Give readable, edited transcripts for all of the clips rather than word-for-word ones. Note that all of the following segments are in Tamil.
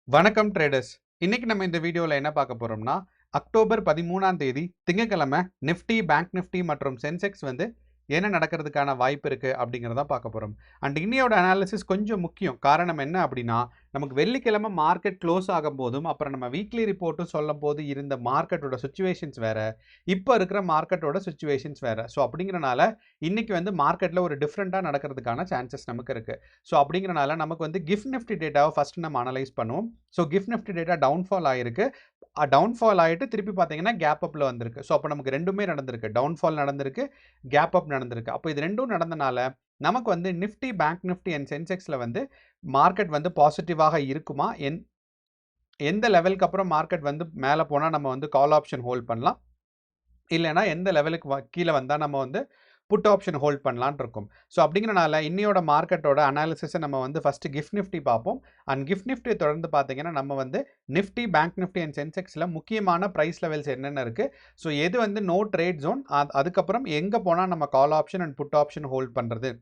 வணக்கம் ட்ரேடர்ஸ். இன்னைக்கு நம்ம இந்த வீடியோவில் என்ன பார்க்க போறோம்னா, அக்டோபர் 13ஆம் தேதி திங்கட்கிழமை நிஃப்டி, பேங்க் நிஃப்டி மற்றும் சென்செக்ஸ் வந்து என்ன நடக்கிறதுக்கான வாய்ப்பு இருக்கு அப்படிங்கிறத பார்க்க போறோம். அண்ட் இன்னையோட அனாலிசிஸ் கொஞ்சம் முக்கியம். காரணம் என்ன அப்படின்னா, நமக்கு வெள்ளிக்கிழமை மார்க்கெட் க்ளோஸ் ஆகும் போதும் அப்புறம் நம்ம வீக்லி ரிப்போர்ட்டும் சொல்லும் போது இருந்த மார்க்கெட்டோட சுச்சுவேஷன்ஸ் வேற, இப்போ இருக்கிற மார்க்கெட்டோட சுச்சுவேஷன்ஸ் வேற. ஸோ அப்படிங்கிறனால இன்னைக்கு வந்து மார்க்கெட்டில் ஒரு டிஃப்ரெண்ட்டாக நடக்கிறதுக்கான சான்சஸ் நமக்கு இருக்கு. ஸோ அப்படிங்கிறனால நமக்கு வந்து கிஃப்ட் நிஃப்டி டேட்டாவை ஃபர்ஸ்ட் நம்ம அனலைஸ் பண்ணுவோம். So gift Nifty data downfall ஆயிருக்கு. டவுன்ஃபால் ஆகிட்டு திருப்பி பார்த்தீங்கன்னா கேப் அப்பில் வந்திருக்கு. ஸோ அப்போ நமக்கு ரெண்டுமே நடந்திருக்கு. டவுன்ஃபால் நடந்திருக்கு, கேப் அப் நடந்திருக்கு. அப்போ இது ரெண்டும் நடந்தனால நமக்கு வந்து நிஃப்டி, பேங்க் நிஃப்டி அண்ட் சென்செக்ஸில் வந்து மார்க்கெட் வந்து பாசிட்டிவாக இருக்குமா, எந்த லெவலுக்கு அப்புறம் மார்க்கெட் வந்து மேலே போனால் நம்ம வந்து கால் ஆப்ஷன் ஹோல்ட் பண்ணலாம், இல்லைனா எந்த லெவலுக்கு கீழே வந்தால் நம்ம வந்து புட் ஆப்ஷன் ஹோல்ட் பண்ணலான் இருக்கும். ஸோ அப்படிங்கிறனால இன்னையோட மார்க்கெட்டோட அனாலிசிஸை நம்ம வந்து ஃபஸ்ட்டு கிஃப்ட் நிஃப்டி பார்ப்போம். அண்ட் கிஃப்ட் நிஃப்டியை தொடர்ந்து பார்த்தீங்கன்னா நம்ம வந்து நிஃப்டி, பேங்க் நிஃப்டி அண்ட் சென்செக்ஸில் முக்கியமான ப்ரைஸ் லெவல்ஸ் என்னென்ன இருக்குது, ஸோ எது வந்து நோ ட்ரேட் ஜோன், அதுக்கப்புறம் எங்கே போனால் நம்ம call option and put option hold பண்ணுறது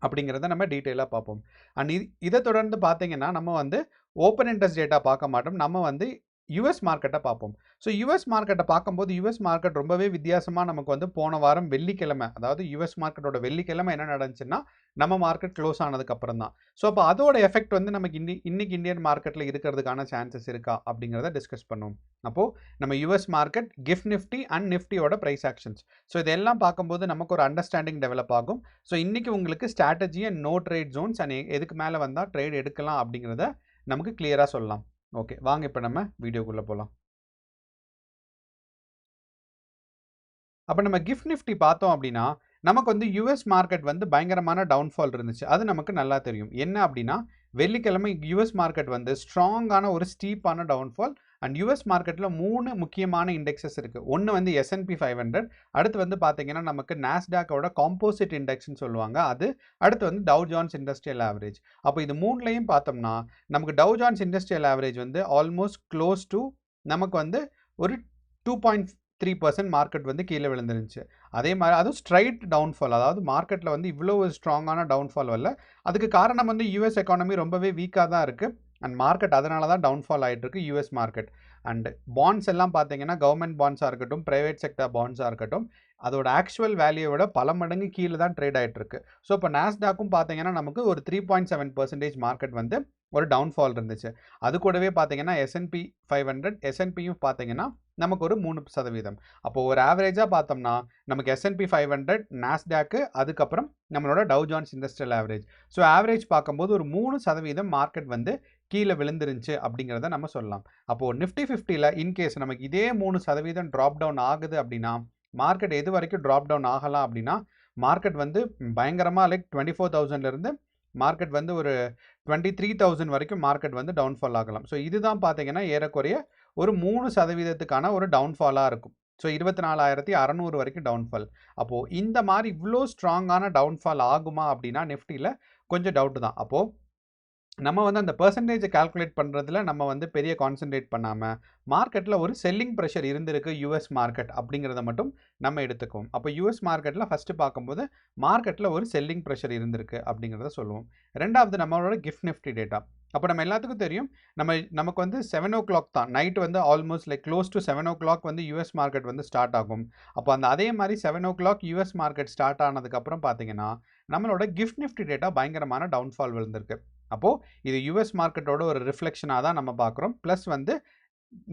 அப்படிங்கிறத நம்ம டீட்டெயிலாக பார்ப்போம். அண்ட் இதை தொடர்ந்து பார்த்தீங்கன்னா நம்ம வந்து ஓப்பன் இன்ட்ரெஸ்ட் டேட்டா பார்க்க மாட்டோம். நம்ம வந்து யூஎஸ் மார்க்கெட்டை பார்ப்போம். ஸோ யூஎஸ் மார்க்கெட்டை பார்க்கும்போது யூஎஸ் மார்க்கெட் ரொம்பவே வித்தியாசமாக நமக்கு வந்து போன வாரம் வெள்ளிக்கிழமை, அதாவது யூஎஸ் மார்க்கெட்டோட வெள்ளிக்கிழமை என்ன நடந்துச்சுன்னா நம்ம மார்க்கெட் க்ளோஸ் ஆனதுக்கு அப்புறம் தான். ஸோ அப்போ அதோட எஃபெக்ட் வந்து நமக்கு இன்னைக்கு இந்தியன் மார்க்கெட்டில் இருக்கிறதுக்கான சான்சஸ் இருக்கா அப்படிங்கிறத டிஸ்கஸ் பண்ணுவோம். அப்போது நம்ம US market, GIFT Nifty and நிஃப்டியோட ப்ரைஸ் ஆக்ஷன்ஸ், ஸோ இதெல்லாம் பார்க்கும்போது நமக்கு ஒரு அண்டர்ஸ்டாண்டிங் டெவலப் ஆகும். ஸோ இன்றைக்கி உங்களுக்கு strategy and no trade zones and எதுக்கு மேலே வந்தால் ட்ரேட் எடுக்கலாம் அப்படிங்கிறத நமக்கு கிளியராக சொல்லலாம். ஓகே, வாங்க இப்போ நம்ம வீடியோக்குள்ளே போகலாம். அப்போ நம்ம கிஃப்ட் நிஃப்டி பார்த்தோம் அப்படின்னா நமக்கு வந்து யூஎஸ் மார்க்கெட் வந்து பயங்கரமான டவுன்ஃபால் இருந்துச்சு. அது நமக்கு நல்லா தெரியும். என்ன அப்படின்னா வெள்ளிக்கிழமை யூஎஸ் மார்க்கெட் வந்து ஸ்ட்ராங்கான ஒரு ஸ்டீப்பான டவுன்ஃபால். அண்ட் யூஎஸ் மார்க்கெட்டில் 3 முக்கியமான இண்டெக்ஸஸ் இருக்குது. ஒன்று வந்து S&P 500, அடுத்து வந்து பார்த்தீங்கன்னா நமக்கு நாஸ்டாக்கோட காம்போசிட் இண்டெக்ஸ்னு சொல்லுவாங்க அது, அடுத்து வந்து டவ் ஜான்ஸ் இண்டஸ்ட்ரியல் ஆவரேஜ். அப்போ இது மூணுலையும் பார்த்தோம்னா நமக்கு டவ் ஜான்ஸ் இண்டஸ்ட்ரியல் ஆவரேஜ் வந்து ஆல்மோஸ்ட் க்ளோஸ் டு நமக்கு வந்து ஒரு 2.3% மார்க்கெட் வந்து கீழே விழுந்துருந்துச்சு. அதே மாதிரி அதுவும் ஸ்ட்ரைட் டவுன்ஃபால், அதாவது மார்க்கெட்டில் வந்து இவ்வளோ ஒரு ஸ்ட்ராங்கான டவுன்ஃபால் வரல. அதுக்கு காரணம் வந்து யூஎஸ் எக்கானமி ரொம்பவே வீக்காக தான் இருக்குது அண்ட் மார்க்கெட் அதனால தான் டவுன்ஃபால் ஆகிட்டு இருக்கு யூஎஸ் மார்க்கெட். அண்ட் பாண்ட்ஸ் எல்லாம் பார்த்தீங்கன்னா கவர்மெண்ட் பாண்ட்ஸாக இருக்கட்டும், ப்ரைவேட் செக்டர் பாண்ட்ஸாக இருக்கட்டும், அதோட ஆக்சுவல் வேல்யூவை விட பல மடங்கு கீழே தான் ட்ரேட் ஆகிட்டு இருக்கு. ஸோ இப்போ நாஸ்டாக்கும் பார்த்தீங்கன்னா நமக்கு ஒரு 3.7% மார்க்கெட் வந்து ஒரு டவுன்ஃபால் இருந்துச்சு. அது கூடவே பார்த்தீங்கன்னா S&P 500, S&Pயும் பார்த்தீங்கன்னா நமக்கு ஒரு 3%. அப்போது ஒரு ஆவரேஜாக பார்த்தோம்னா நமக்கு S&P 500, நாஸ்டாக்கு, அதுக்கப்புறம் நம்மளோட Dow Jones industrial average, so average பார்க்கும்போது ஒரு 3% மார்க்கெட் வந்து கீழே விழுந்துருந்துச்சு அப்படிங்கிறத நம்ம சொல்லலாம். அப்போது நிஃப்டி 50ல் இன்கேஸ் நமக்கு இதே 3% ட்ராப் டவுன் ஆகுது அப்படின்னா மார்க்கெட் எது வரைக்கும் ட்ராப் டவுன் ஆகலாம் அப்படின்னா மார்க்கெட் வந்து பயங்கரமாக லைக் 24,000லேருந்து மார்க்கெட் வந்து ஒரு 23,000 வரைக்கும் மார்க்கெட் வந்து டவுன்ஃபால் ஆகலாம். ஸோ இதுதான் பார்த்தீங்கன்னா ஏறக்குறைய ஒரு 3%க்கான ஒரு டவுன்ஃபாலாக இருக்கும். ஸோ 24,600 வரைக்கும் டவுன்ஃபால். அப்போது இந்த மாதிரி இவ்வளோ ஸ்ட்ராங்கான டவுன்ஃபால் ஆகுமா அப்படின்னா நிஃப்டியில் கொஞ்சம் டவுட்டு தான். அப்போது நம்ம வந்து அந்த பெர்சன்டேஜை கால்குலேட் பண்ணுறதுல நம்ம வந்து பெரிய கான்சென்ட்ரேட் பண்ணாமல் மார்க்கெட்டில் ஒரு செல்லிங் ப்ரெஷர் இருந்திருக்கு யூஎஸ் மார்க்கெட் அப்படிங்கிறத மட்டும் நம்ம எடுத்துக்குவோம். அப்போ யூஎஸ் மார்க்கெட்டில் ஃபஸ்ட்டு பார்க்கும்போது மார்க்கெட்டில் ஒரு செல்லிங் ப்ரெஷர் இருந்திருக்கு அப்படிங்கிறத சொல்லுவோம். ரெண்டாவது நம்மளோட கிஃப்ட் நிஃப்டி டேட்டா. அப்போ நம்ம எல்லாத்துக்கும் தெரியும் நமக்கு வந்து 7 o'clock தான் நைட் வந்து almost like close to 7 o'clock வந்து யூஎஸ் மார்க்கெட் வந்து ஸ்டார்ட் ஆகும். அப்போ அதே மாதிரி 7 o'clock யூஎஸ் மார்க்கெட் ஸ்டார்ட் ஆனதுக்கப்புறம் பார்த்தீங்கன்னா நம்மளோட கிஃப்ட் நிஃப்டி டேட்டா பயங்கரமான டவுன்ஃபால் விழுந்திருக்கு. அப்போது இது யூஎஸ் மார்க்கெட்டோட ஒரு ரிஃப்ளெக்ஷனாக தான் நம்ம பார்க்குறோம். ப்ளஸ் வந்து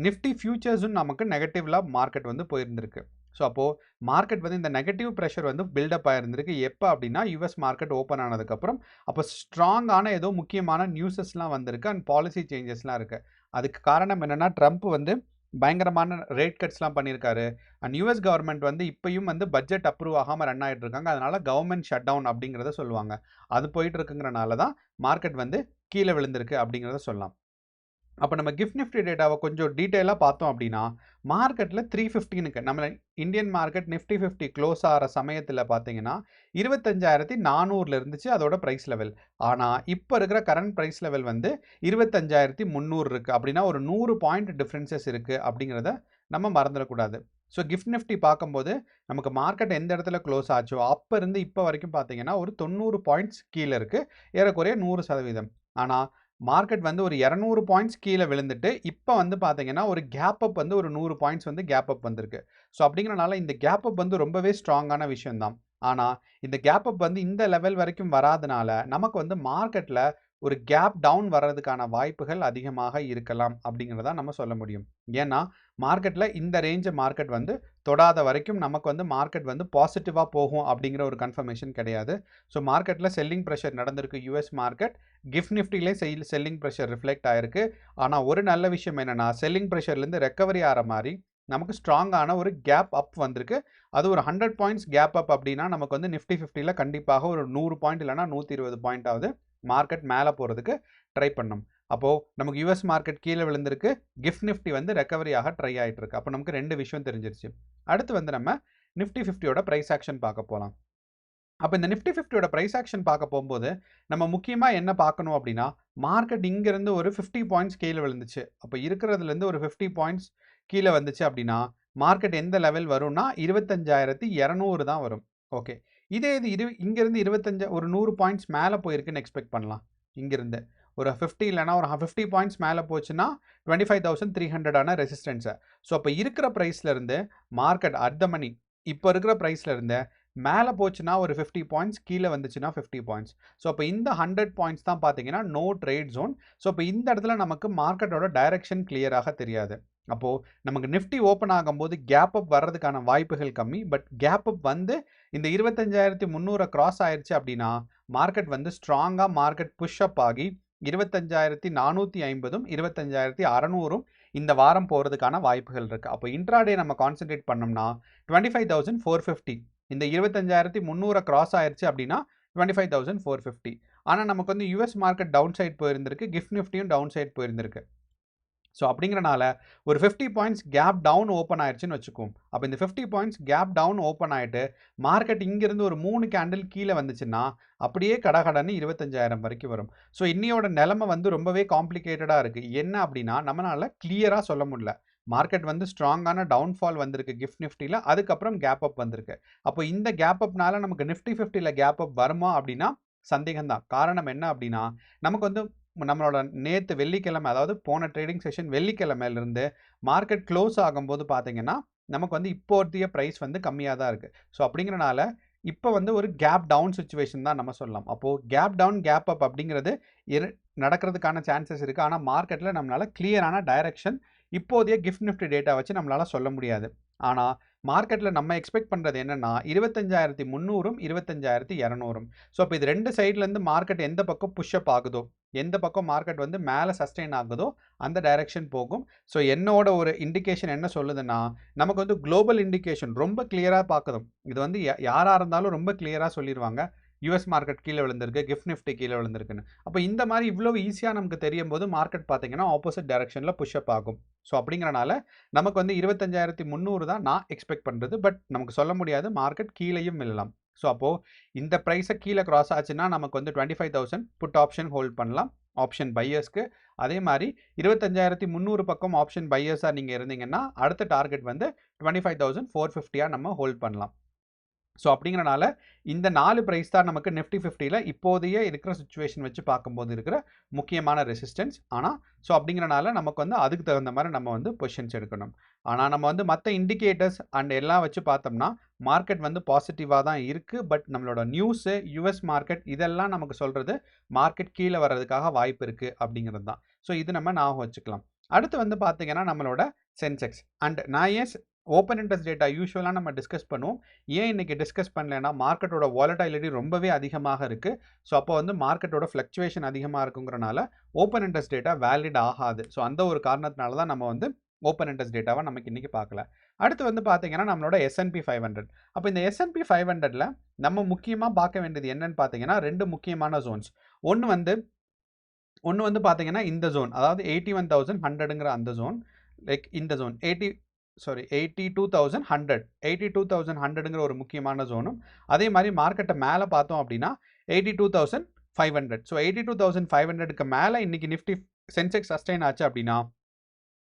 நிஃப்டி ஃபியூச்சர்ஸும் நமக்கு நெகட்டிவ்ல மார்க்கெட் வந்து போயிருந்திருக்கு. ஸோ அப்போது மார்க்கெட் வந்து இந்த நெகட்டிவ் ப்ரெஷர் வந்து பில்டப் ஆகிருந்திருக்கு. எப்போ அப்படின்னா யூஎஸ் மார்க்கெட் ஓப்பன் ஆனதுக்கப்புறம் அப்போ ஸ்ட்ராங்கான ஏதோ முக்கியமான நியூஸஸ்லாம் வந்திருக்கு அண்ட் பாலிசி சேஞ்சஸ்லாம் இருக்குது. அதுக்கு காரணம் என்னென்னா ட்ரம்ப் வந்து பயங்கரமான ரேட் கட்ஸ்லாம் பண்ணியிருக்காரு. அண்ட் யூஎஸ் கவர்மெண்ட் வந்து இப்பயும் வந்து பட்ஜெட் அப்ரூவ் ஆகாமல் ரன் ஆகிட்டு இருக்காங்க. அதனால கவர்மெண்ட் ஷட் டவுன் அப்படிங்கிறத சொல்லுவாங்க. அது போயிட்டு இருக்குங்கிறனால தான் மார்க்கெட் வந்து கீழே விழுந்திருக்கு அப்படிங்கிறத சொல்லலாம். அப்போ நம்ம கிஃப்ட் நிஃப்டி டேட்டாவை கொஞ்சம் டீட்டெயிலாக பார்த்தோம் அப்படின்னா மார்க்கெட்டில் 315க்கு நம்ம இந்தியன் மார்க்கெட் நிஃப்டி 50 க்ளோஸ் ஆகிற சமயத்தில் பார்த்தீங்கன்னா 25,400 இருந்துச்சு அதோட ப்ரைஸ் லெவல். ஆனால் இப்போ இருக்கிற கரண்ட் ப்ரைஸ் லெவல் வந்து 25,300 இருக்குது. அப்படின்னா ஒரு 100 பாயிண்ட் டிஃப்ரென்சஸ் இருக்குது அப்படிங்கிறத நம்ம மறந்துடக்கூடாது. ஸோ கிஃப்ட் நிஃப்டி பார்க்கும்போது நமக்கு மார்க்கெட் எந்த இடத்துல க்ளோஸ் ஆச்சோ அப்போ இருந்து இப்போ வரைக்கும் பார்த்தீங்கன்னா ஒரு 90 பாயிண்ட்ஸ் கீழே இருக்குது, ஏறக்குறைய 100%. ஆனால் மார்க்கெட் வந்து ஒரு 200 பாயிண்ட்ஸ் கீழ விழுந்துட்டு, இப்ப வந்து பார்த்தீங்கன்னா, ஒரு கேப் அப் வந்து ஒரு 100 பாயிண்ட்ஸ் வந்து கேப் அப் வந்திருக்கு. ஸோ அப்படிங்கிறனால இந்த கேப் அப் வந்து ரொம்பவே ஸ்ட்ராங்கான விஷயம் தான். ஆனா, இந்த கேப் அப் வந்து இந்த லெவல் வரைக்கும் வராதனால, நமக்கு வந்து மார்க்கெட்ல ஒரு கேப் டவுன் வர்றதுக்கான வாய்ப்புகள் அதிகமாக இருக்கலாம் அப்படிங்கிறத நம்ம சொல்ல முடியும். ஏன்னா, மார்க்கெட்ல இந்த ரேஞ்ச மார்க்கெட் வந்து தொடாத வரைக்கும் நமக்கு வந்து மார்க்கெட் வந்து பாசிட்டிவா போகும் அப்படிங்கிற ஒரு கன்ஃபர்மேஷன் கிடையாது. ஸோ மார்க்கெட்ல செல்லிங் பிரஷர் நடந்திருக்கு யுஎஸ் மார்க்கெட். கிஃப்ட் நிஃப்டிலே செல்லிங் பிரஷர் ரிஃப்ளெக்ட் ஆயிருக்கு. ஆனா ஒரு நல்ல விஷயம் என்னன்னா, செல்லிங் பிரஷர்லேருந்து ரெக்கவரி ஆற மாரி நமக்கு ஸ்ட்ராங்கான ஒரு கேப் அப் வந்திருக்கு. அது ஒரு 100 பாயிண்ட்ஸ் கேப் அப் அப்படின்னா, நமக்கு வந்து நிஃப்டி 50ல கண்டிப்பாக ஒரு 100 பாயிண்ட் இல்லன்னா 120 பாயிண்ட்டாவது மார்க்கெட் மேல போறதுக்கு ட்ரை பண்ணும். அப்போ நமக்கு யுஎஸ் மார்க்கெட் கீழ விழுந்திருக்கு. கிஃப்ட் நிஃப்டி வந்து ரெக்கவரி ஆக ட்ரை ஆயிட்டு இருக்கு. அப்போ நமக்கு 2 விஷயம் தெரிஞ்சிருச்சு. அடுத்து வந்து நம்ம நிஃப்டி 50யோட பிரைஸ் ஆக்ஷன் பார்க்க போலாம். அப்ப இந்த நிஃப்டி 50யோட பிரைஸ் ஆக்ஷன் பார்க்க போம்போது, நம்ம முக்கியமா என்ன பார்க்கணும் அப்படின்னா, மார்க்கெட் இங்கிருந்து ஒரு 50 பாயிண்ட்ஸ் கீழ விழுந்துச்சு. அப்ப இருக்கிறதுலேருந்து ஒரு 50 பாயிண்ட்ஸ் கீழ வந்துச்சு அப்படின்னா, மார்க்கெட் எந்த லெவல் வரும்னா, 25,200 தான் வரும். ஓகே. இதே இது இங்கிருந்து 25 ஒரு 100 பாயிண்ட்ஸ் மேல போயிருக்குன்னு எக்ஸ்பெக்ட் பண்ணலாம். இங்கிருந்து. ஒரு 50 இல்லன்னா ஒரு 50 பாயிண்ட்ஸ் மேல போச்சுன்னா, 25,300 ஆன ரெசிஸ்டன்ஸ. ஸோ அப்ப இருக்கிற பிரைஸ்ல இருந்து மார்க்கெட் அட் த மனி இப்ப இருக்கிற பிரைஸ்ல இருந்து மேல போச்சுன்னா ஒரு 50 பாயிண்ட்ஸ், கீழ வந்துச்சுன்னா 50 பாயிண்ட்ஸ். ஸோ அப்ப இந்த 100 பாயிண்ட்ஸ் தான் பார்த்தீங்கன்னா, நோ ட்ரேட் ஜோன். ஸோ அப்ப இந்த இடத்துல நமக்கு மார்க்கெட்டோட டைரக்ஷன் கிளியராக தெரியாது. அப்போ நமக்கு நிஃப்டி ஓப்பன் ஆகும்போது கேப் அப் வர்றதுக்கான வாய்ப்புகள் கம்மி. பட் கேப் அப் வந்து இந்த 25,300 கிராஸ் ஆயிருச்சு அப்படின்னா, மார்க்கெட் வந்து ஸ்ட்ராங்கா மார்க்கெட் புஷ் அப் ஆகி 25,450ம் 25,600ம் இந்த வாரம் போறதுக்கான வாய்ப்புகள் இருக்கு. அப்போ இன்ட்ராடே நம்ம கான்சன்ட்ரேட் பண்ணோம்னா 25,450 இந்த 25,300 கிராஸ் ஆயிருச்சு அப்படின்னா 25,450. ஆனா நமக்கு வந்து யுஎஸ் மார்க்கெட் டவுன் சைட் போயிருந்திருக்கு. கிஃப்ட் நிஃப்டியும் டவுன் சைட் போயிருந்திருக்கு. ஸோ அப்படிங்கிறனால ஒரு 50 பாயிண்ட்ஸ் கேப் டவுன் ஓப்பன் ஆயிடுச்சுன்னு வச்சுக்குவோம். அப்போ இந்த 50 பாயிண்ட்ஸ் கேப் டவுன் ஓப்பன் ஆயிட்டு மார்க்கெட் இங்கிருந்து ஒரு 3 கேண்டில் கீழே வந்துச்சுன்னா அப்படியே கடகடன்னு 25,000 வரைக்கும் வரும். ஸோ இன்னையோட நிலைமை வந்து ரொம்பவே காம்ப்ளிகேட்டடாக இருக்குது. என்ன அப்படின்னா நம்மளால கிளியராக சொல்ல முடியல. மார்க்கெட் வந்து ஸ்ட்ராங்கான டவுன்ஃபால் வந்திருக்கு கிஃப்ட் நிஃப்டியில். அதுக்கப்புறம் கேப் அப் வந்திருக்கு. அப்போ இந்த கேப் அப்னால நமக்கு நிஃப்டி 50ல கேப் அப் வருமா அப்படின்னா சந்தேகம் தான். காரணம் என்ன அப்படின்னா நமக்கு வந்து நம்மளோட நேத்து வெள்ளிக்கிழமை அதாவது போன ட்ரேடிங் செஷன் வெள்ளிக்கிழமையிலிருந்து மார்க்கெட் க்ளோஸ் ஆகும்போது பார்த்தீங்கன்னா, நமக்கு வந்து இப்போதைய பிரைஸ் வந்து கம்மியா தான் இருக்கு. ஸோ அப்படிங்கிறனால இப்ப வந்து ஒரு கேப் டவுன் சிச்சுவேஷன் தான் நம்ம சொல்லலாம். அப்போ கேப் டவுன், கேப் அப் அப்படிங்கிறது நடக்கிறதுக்கான சான்சஸ் இருக்கு. ஆனா மார்க்கெட்ல நம்மளால கிளியரான டைரக்ஷன் இப்போதைய கிஃப்ட் நிஃப்டி டேட்டா வச்சு நம்மளால சொல்ல முடியாது. ஆனா மார்க்கெட்ல நம்ம எக்ஸ்பெக்ட் பண்றது என்னன்னா 25,300ம் 25,200ம். ஸோ அப்ப இது 2 சைட்லேருந்து மார்க்கெட் எந்த பக்கம் புஷ் அப் ஆகுதோ, எந்த பக்கம் மார்க்கெட் வந்து மேலே சஸ்டெயின் ஆகுதோ அந்த டைரக்ஷன் போகும். ஸோ என்னோட ஒரு இண்டிகேஷன் என்ன சொல்லுதுன்னா, நமக்கு வந்து குளோபல் இண்டிகேஷன் ரொம்ப கிளியராக பார்க்குதும். இது வந்து யாராக இருந்தாலும் ரொம்ப கிளியராக சொல்லிடுவாங்க. யுஎஸ் மார்க்கெட் கீழே விழுந்திருக்கு, கிஃப்ட் நிஃப்டி கீழே விழுந்திருக்குன்னு. அப்போ இந்த மாதிரி இவ்வளோ ஈஸியாக நமக்கு தெரியும் போது மார்க்கெட் பார்த்தீங்கன்னா ஆப்போசிட் டைரக்ஷனில் புஷ் அப் ஆகும். ஸோ அப்படிங்கிறனால நமக்கு வந்து 25,300 தான் நான் எக்ஸ்பெக்ட் பண்ணுறது. பட் நமக்கு சொல்ல முடியாது, மார்க்கெட் கீழேயும் விழலாம். ஸோ அப்போது இந்த ப்ரைஸை கீழே கிராஸ் ஆச்சுன்னா நமக்கு வந்து 25,000 புட் ஆப்ஷன் ஹோல்ட் பண்ணலாம் ஆப்ஷன் பையர்ஸ்க்கு. அதே மாதிரி 25,300 பக்கம் ஆப்ஷன் பையர்ஸாக நீங்கள் இருந்தீங்கன்னா அடுத்த டார்கெட் வந்து 25,450 நம்ம ஹோல்ட் பண்ணலாம். ஸோ அப்படிங்கிறனால இந்த 4 பிரைஸ் தான் நமக்கு நிஃப்டி 50ல இப்போதைய இருக்கிற சிச்சுவேஷன் வச்சு பார்க்கும்போது இருக்கிற முக்கியமான ரெசிஸ்டன்ஸ். ஆனால் ஸோ அப்படிங்கிறனால நமக்கு வந்து அதுக்கு தகுந்த மாதிரி நம்ம வந்து பொசிஷன்ஸ் எடுக்கணும். ஆனால் நம்ம வந்து மற்ற இண்டிகேட்டர்ஸ் அண்ட் எல்லாம் வச்சு பார்த்தோம்னா மார்க்கெட் வந்து பாசிட்டிவாக தான் இருக்குது. பட் நம்மளோட நியூஸு, யுஎஸ் மார்க்கெட் இதெல்லாம் நமக்கு சொல்கிறது மார்க்கெட் கீழே வர்றதுக்காக வாய்ப்பு இருக்குது அப்படிங்கிறது தான். ஸோ இது நம்ம ஞாபகம் வச்சுக்கலாம். அடுத்து வந்து பார்த்தீங்கன்னா நம்மளோட சென்செக்ஸ் அண்ட் நான் ஏன் ஓப்பன் இன்ட்ரெஸ்ட் டேட்டா யூஸ்வலாக நம்ம டிஸ்கஸ் பண்ணுவோம். ஏன் இன்னைக்கு டிஸ்கஸ் பண்ணலைன்னா மார்க்கெட்டோட வாலடைலிட்டி ரொம்பவே அதிகமாக இருக்குது. ஸோ அப்போ வந்து மார்க்கெட்டோட ஃப்ளக்சுவேஷன் அதிகமாக இருக்குங்கிறனால ஓப்பன் இன்ட்ரெஸ்ட் டேட்டா வேலிட் ஆகாது. ஸோ அந்த ஒரு காரணத்தினால தான் நம்ம வந்து ஓப்பன் இன்ட்ரெஸ்ட் டேட்டாவை நமக்கு இன்றைக்கி பார்க்கல. அடுத்து வந்து பார்த்தீங்கன்னா நம்மளோட S&P 500. அப்போ இந்த S&P 500ல நம்ம முக்கியமாக பார்க்க வேண்டியது என்னன்னு பார்த்தீங்கன்னா 2 முக்கியமான ஜோன்ஸ். ஒன்று வந்து பார்த்தீங்கன்னா இந்த ஜோன், அதாவது 81,100ங்கிற அந்த ஜோன், லைக் இந்த ஜோன் 82,100 82,100ங்கிற ஒரு முக்கியமான ஜோனும், அதே மாதிரி மார்க்கெட்டை மேலே பார்த்தோம் அப்படின்னா 82,500. ஸோ 82,500க்கு மேலே இன்னைக்கு நிஃப்டி சென்செக்ஸ் சஸ்டெயின் ஆச்சு அப்படின்னா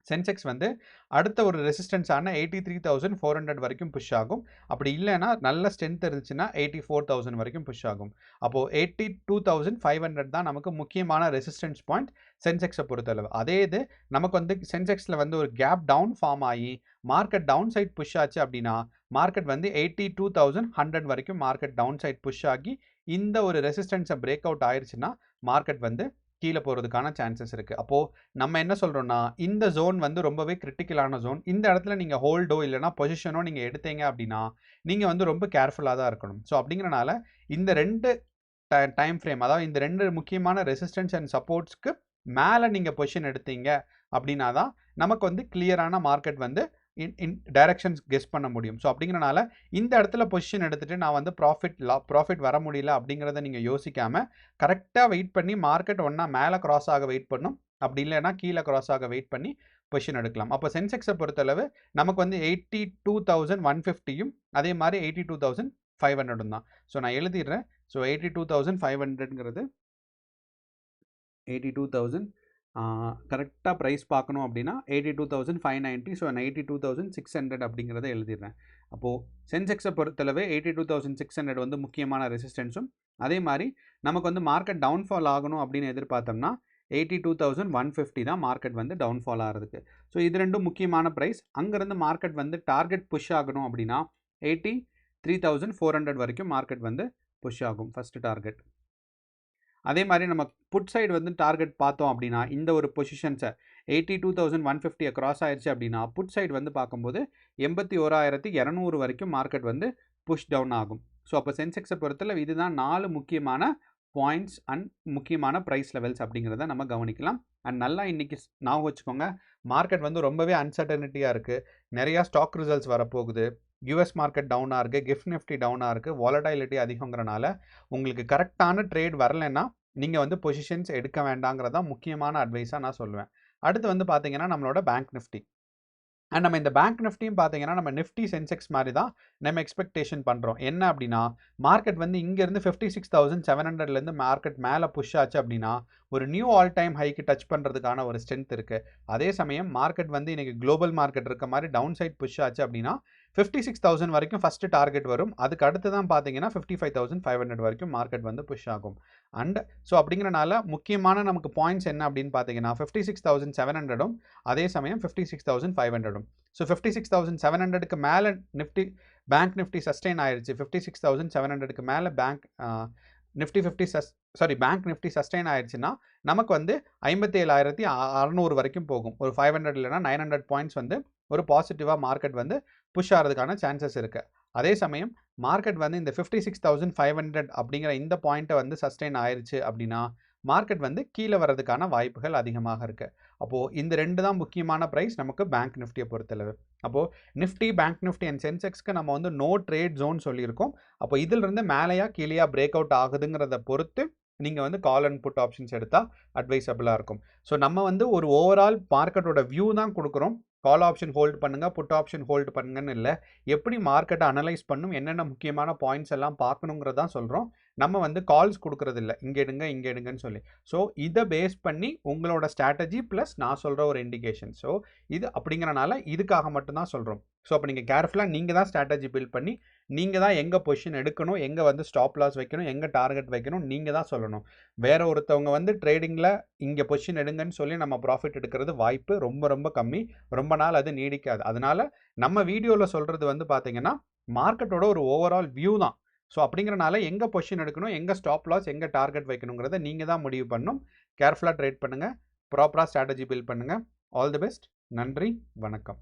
சென்செக்ஸ் வந்து அடுத்த ஒரு ரெசிஸ்டன்ஸான 83,400 வரைக்கும் புஷ் ஆகும். அப்படி இல்லைன்னா நல்ல ஸ்ட்ரென்த் இருந்துச்சுன்னா 84,000 வரைக்கும் புஷ் ஆகும். அப்போது 82,500 தான் நமக்கு முக்கியமான ரெசிஸ்டன்ஸ் பாயிண்ட் சென்செக்ஸை பொறுத்தளவு. அதே இது நமக்கு வந்து சென்செக்ஸில் வந்து ஒரு கேப் டவுன் ஃபார்ம் ஆகி மார்க்கெட் டவுன் சைட் புஷ் ஆச்சு அப்படின்னா மார்க்கெட் வந்து 82,100 வரைக்கும் மார்க்கெட் டவுன் சைட் புஷ் ஆகி இந்த ஒரு ரெசிஸ்டன்ஸை பிரேக் அவுட் ஆயிடுச்சுன்னா மார்க்கெட் வந்து கீழே போகிறதுக்கான சான்சஸ் இருக்குது. அப்போது நம்ம என்ன சொல்கிறோன்னா இந்த ஜோன் வந்து ரொம்பவே கிரிட்டிக்கலான ஜோன். இந்த இடத்துல நீங்கள் ஹோல்டோ இல்லைனா பொசிஷனோ நீங்கள் எடுத்தீங்க அப்படின்னா நீங்கள் வந்து ரொம்ப கேர்ஃபுல்லாக தான் இருக்கணும். ஸோ அப்படிங்கிறனால இந்த 2 டைம் ஃப்ரேம், அதாவது இந்த 2 முக்கியமான ரெசிஸ்டன்ஸ் அண்ட் சப்போர்ட்ஸ்க்கு மேலே நீங்கள் பொசிஷன் எடுத்தீங்க அப்படின்னா தான் நமக்கு வந்து கிளியரான மார்க்கெட் வந்து டைரக்ஷன்ஸ் கெஸ் பண்ண முடியும். ஸோ அப்படிங்கிறனால இந்த இடத்துல பொசிஷன் எடுத்துகிட்டு நான் வந்து ப்ராஃபிட் வர முடியல அப்படிங்கிறத நீங்கள் யோசிக்காமல் கரெக்டாக வெயிட் பண்ணி மார்க்கெட் ஒன்றா மேலே கிராஸ் ஆக வெயிட் பண்ணும், அப்படி இல்லைன்னா கீழே கிராஸ் ஆக வெயிட் பண்ணி பொசிஷன் எடுக்கலாம். அப்போ சென்செக்ஸை பொறுத்தளவு நமக்கு வந்து 82,150யும் அதே மாதிரி 82,500 தான். ஸோ நான் எழுதிடுறேன். ஸோ 82,500ங்கிறது 82,000 கரெக்டாக ப்ரைஸ் பார்க்கணும் அப்படின்னா 82,590. ஸோ நான் 82,600 அப்படிங்கிறத எழுதிடுறேன். அப்போது சென்செக்ஸை பொறுத்தளவு 82,600 வந்து முக்கியமான ரெசிஸ்டன்ஸும், அதே மாதிரி நமக்கு வந்து மார்க்கெட் டவுன்ஃபால் ஆகணும் அப்படின்னு எதிர்பார்த்தோம்னா 82,150 தான் மார்க்கெட் வந்து டவுன்ஃபால் ஆகிறதுக்கு. ஸோ இது ரெண்டும் முக்கியமான ப்ரைஸ். அங்கேருந்து மார்க்கெட் வந்து டார்கெட் புஷ் ஆகணும் அப்படின்னா 83,400 வரைக்கும் மார்க்கெட் வந்து புஷ் ஆகும் ஃபஸ்ட்டு டார்கெட். அதே மாதிரி நம்ம புட் சைடு வந்து டார்கெட் பார்த்தோம் அப்படின்னா இந்த ஒரு பொசிஷன்ஸை 82,150 கிராஸ் ஆயிடுச்சு அப்படின்னா புட் சைடு வந்து பார்க்கும்போது 81,200 வரைக்கும் மார்க்கெட் வந்து புஷ் டவுன் ஆகும். ஸோ அப்போ சென்செக்ஸை பொறுத்தல இதுதான் 4 முக்கியமான பாயிண்ட்ஸ் அண்ட் முக்கியமான ப்ரைஸ் லெவல்ஸ் அப்படிங்கிறத நம்ம கவனிக்கலாம். அண்ட் நல்லா இன்றைக்கி ஞாபகம் வச்சுக்கோங்க, மார்க்கெட் வந்து ரொம்பவே அன்சர்டனிட்டியாக இருக்குது. நிறையா ஸ்டாக் ரிசல்ட்ஸ் வரப்போகுது. யூஎஸ் மார்க்கெட் டவுனாக இருக்குது, கிஃப்ட் நிஃப்டி டவுனாக இருக்குது, வாலடைலிட்டி அதிகங்கிறனால உங்களுக்கு கரெக்டான ட்ரேட் வரலைன்னா நீங்கள் வந்து பொசிஷன்ஸ் எடுக்க வேண்டாங்கிறதான் முக்கியமான அட்வைஸாக நான் சொல்லுவேன். அடுத்து வந்து பார்த்தீங்கன்னா நம்மளோட பேங்க் நிஃப்டி. அண்ட் நம்ம இந்த பேங்க் நிஃப்டியும் பார்த்தீங்கன்னா நம்ம நிஃப்டி சென்செக்ஸ் மாதிரி தான் நம்ம எக்ஸ்பெக்டேஷன் பண்ணுறோம். என்ன அப்படின்னா மார்க்கெட் வந்து இங்கேருந்து 56,700லேருந்து மார்க்கெட் மேலே புஷ் ஆச்சு அப்படின்னா ஒரு new all time haiku touch பண்ணுறதுக்கான ஒரு ஸ்ட்ரென்த் இருக்குது. அதே சமயம் மார்க்கெட் வந்து இன்றைக்கி குளோபல் மார்க்கெட் இருக்க மாதிரி டவுன் சைட் புஷ் ஆச்சு அப்படின்னா 56,000 வரைக்கும் ஃபஸ்ட்டு டார்கெட் வரும். அதுக்கு அடுத்து தான் பார்த்தீங்கன்னா 55,500 வரைக்கும் மார்க்கெட் வந்து புஷ் ஆகும். அண்ட் ஸோ அப்படிங்கிறனால முக்கியமான நமக்கு பாயிண்ட்ஸ் என்ன அப்படின்னு பார்த்தீங்கன்னா 56,700ம் அதே சமயம் 56,500ம். ஸோ 56,700க்கு மேலே பேங்க் நிஃப்டி சஸ்டெயின் ஆயிடுச்சு. 56,700க்கு மேலே பேங்க் நிஃப்டி சஸ்டெயின் ஆயிடுச்சுன்னா நமக்கு வந்து 57,600 வரைக்கும் போகும். ஒரு 500 இல்லைனா 900 பாயிண்ட்ஸ் வந்து ஒரு பாசிட்டிவாக மார்க்கெட் வந்து புஷ் ஆகிறதுக்கான சான்சஸ் இருக்குது. அதே சமயம் மார்க்கெட் வந்து இந்த 56,500 அப்படிங்கிற இந்த பாயிண்ட்டை வந்து சஸ்டெயின் ஆயிடுச்சு அப்படின்னா மார்க்கெட் வந்து கீழே வர்றதுக்கான வாய்ப்புகள் அதிகமாக இருக்குது. அப்போது இந்த 2 தான் முக்கியமான ப்ரைஸ் நமக்கு பேங்க் நிஃப்டியை பொறுத்தளவு. அப்போது நிஃப்டி, பேங்க் நிஃப்டி அண்ட் சென்செக்ஸ்க்கு நம்ம வந்து நோ ட்ரேட் ஜோன் சொல்லியிருக்கோம். அப்போ இதிலிருந்து மேலேயா கீழேயா பிரேக் அவுட் ஆகுதுங்கிறத பொறுத்து நீங்கள் வந்து கால் அண்ட் புட் ஆப்ஷன்ஸ் எடுத்தால் அட்வைசபிளாக இருக்கும். ஸோ நம்ம வந்து ஒரு ஓவரால் மார்க்கெட்டோட வியூ தான் கொடுக்குறோம். கால் ஆப்ஷன் ஹோல்டு பண்ணுங்கள், புட் ஆப்ஷன் ஹோல்டு பண்ணுங்கன்னு இல்லை, எப்படி மார்க்கெட்டை அனலைஸ் பண்ணும், என்னென்ன முக்கியமான பாயிண்ட்ஸ் எல்லாம் பார்க்கணுங்கிறதான் சொல்கிறோம். நம்ம வந்து கால்ஸ் கொடுக்குறது இல்லை, இங்கே எடுங்கன்னு சொல்லி. ஸோ இதை பேஸ் பண்ணி உங்களோட ஸ்ட்ராட்டஜி ப்ளஸ் நான் சொல்கிற ஒரு இண்டிகேஷன். ஸோ இது அப்படிங்கிறனால இதுக்காக மட்டும்தான் சொல்கிறோம். ஸோ அப்போ நீங்கள் கேர்ஃபுல்லாக நீங்கள் தான் ஸ்ட்ராட்டஜி பில்ட் பண்ணி நீங்கள் தான் எங்கே பொசிஷன் எடுக்கணும், எங்கே வந்து ஸ்டாப் லாஸ் வைக்கணும், எங்கே டார்கெட் வைக்கணும் நீங்கள் தான் சொல்லணும். வேற ஒருத்தவங்க வந்து ட்ரேடிங்கில் இங்கே பொசிஷன் எடுங்கன்னு சொல்லி நம்ம ப்ராஃபிட் எடுக்கிறது வாய்ப்பு ரொம்ப ரொம்ப கம்மி. ரொம்ப நாள் அது நீடிக்காது. அதனால நம்ம வீடியோவில் சொல்கிறது வந்து பார்த்தீங்கன்னா மார்க்கெட்டோட ஒரு ஓவரால் வியூ தான். ஸோ அப்படிங்கிறனால எங்கே பொசிஷன் எடுக்கணும், எங்கே ஸ்டாப் லாஸ், எங்கே டார்கெட் வைக்கணுங்கிறத நீங்கள் தான் முடிவு பண்ணணும். கேர்ஃபுல்லாக ட்ரேட் பண்ணுங்கள், ப்ராப்பராக ஸ்ட்ராட்டஜி பில்ட் பண்ணுங்கள். All the best. நன்றி, வணக்கம்.